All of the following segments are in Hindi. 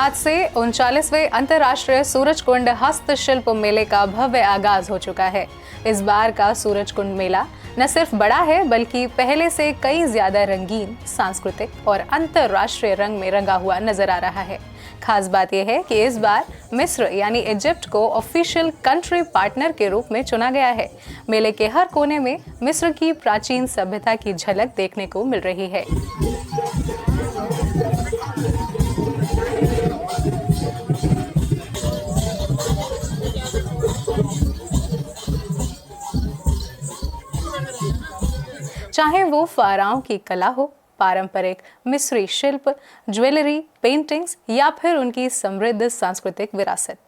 आज से 39वें अंतर्राष्ट्रीय सूरजकुंड हस्तशिल्प मेले का भव्य आगाज हो चुका है। इस बार का सूरजकुंड मेला न सिर्फ बड़ा है बल्कि पहले से कई ज्यादा रंगीन, सांस्कृतिक और अंतर्राष्ट्रीय रंग में रंगा हुआ नजर आ रहा है। खास बात यह है कि इस बार मिस्र यानी इजिप्ट को ऑफिशियल कंट्री पार्टनर के रूप में चुना गया है। मेले के हर कोने में मिस्र की प्राचीन सभ्यता की झलक देखने को मिल रही है। चाहे वो फ़ाराओं की कला हो, पारंपरिक मिस्री शिल्प, ज्वेलरी, पेंटिंग्स या फिर उनकी समृद्ध सांस्कृतिक विरासत,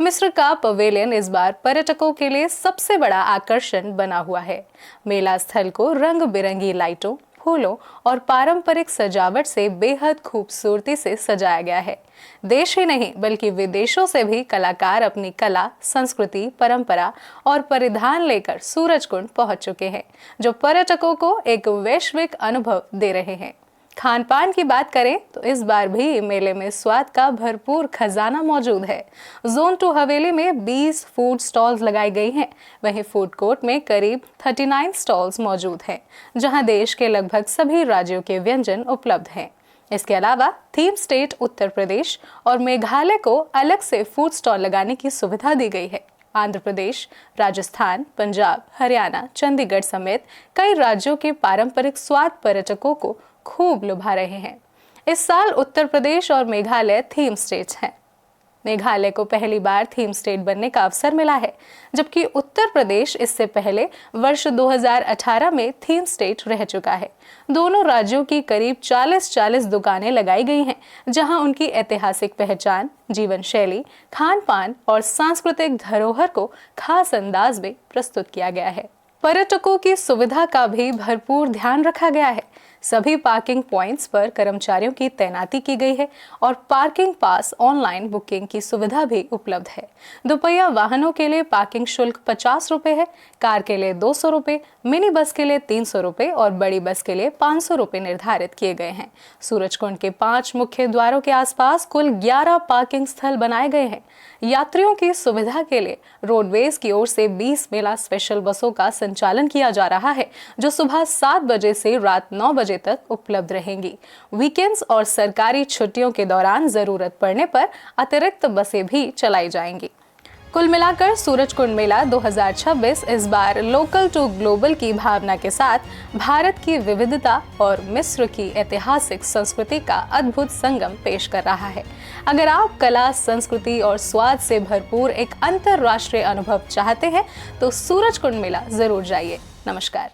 मिस्र का पवेलियन इस बार पर्यटकों के लिए सबसे बड़ा आकर्षण बना हुआ है। मेला स्थल को रंग बिरंगी लाइटों, फूलों और पारंपरिक सजावट से बेहद खूबसूरती से सजाया गया है। देश ही नहीं बल्कि विदेशों से भी कलाकार अपनी कला, संस्कृति, परंपरा और परिधान लेकर सूरजकुंड पहुंच चुके हैं, जो पर्यटकों को एक वैश्विक अनुभव दे रहे हैं। खान पान की बात करें तो इस बार भी मेले में स्वाद का भरपूर खजाना मौजूद है। जोन 2 हवेली में 20 फूड स्टॉल्स लगाई गई हैं। वहीं फूड कोर्ट में करीब 39 स्टॉल्स मौजूद हैं, जहां देश के लगभग सभी राज्यों के व्यंजन उपलब्ध हैं। इसके अलावा थीम स्टेट उत्तर प्रदेश और मेघालय को अलग से फूड स्टॉल लगाने की सुविधा दी गई है। आंध्र प्रदेश, राजस्थान, पंजाब, हरियाणा, चंडीगढ़ समेत कई राज्यों के पारंपरिक स्वाद पर्यटकों को खूब लुभा रहे हैं। इस साल उत्तर प्रदेश और मेघालय थीम स्टेट्स हैं। मेघालय को पहली बार थीम स्टेट बनने का अवसर मिला है, जबकि उत्तर प्रदेश इससे पहले वर्ष 2018 में थीम स्टेट रह चुका है। दोनों राज्यों की करीब 40 दुकानें लगाई गई हैं, जहां उनकी ऐतिहासिक पहचान, जीवन शैली, खान पान और सांस्कृतिक धरोहर को खास अंदाज में प्रस्तुत किया गया है। पर्यटकों की सुविधा का भी भरपूर ध्यान रखा गया है। सभी पार्किंग पॉइंट्स पर कर्मचारियों की तैनाती की गई है और पार्किंग पास ऑनलाइन बुकिंग की सुविधा भी उपलब्ध है। दोपहिया वाहनों के लिए पार्किंग शुल्क 50 रुपये है, कार के लिए 200 रुपये, मिनी बस के लिए 300 रुपये और बड़ी बस के लिए 500 रुपये निर्धारित किए गए हैं। सूरजकुंड के 5 मुख्य द्वारों के आसपास कुल 11 पार्किंग स्थल बनाए गए हैं। यात्रियों की सुविधा के लिए रोडवेज की ओर से 20 मेला स्पेशल बसों का संचालन किया जा रहा है, जो सुबह 7 बजे से रात 9 बजे तक उपलब्ध रहेंगी। वीकेंड्स और सरकारी छुट्टियों के दौरान जरूरत पड़ने पर अतिरिक्त बसें भी चलाई जाएंगी। कुल मिलाकर सूरजकुंड मेला 2026 इस बार लोकल टू ग्लोबल की भावना के साथ भारत की विविधता और मिस्र की ऐतिहासिक संस्कृति का अद्भुत संगम पेश कर रहा है। अगर आप कला, संस्कृति और स्वाद से भरपूर एक अंतर्राष्ट्रीय अनुभव चाहते हैं तो सूरजकुंड मेला जरूर जाइए। नमस्कार।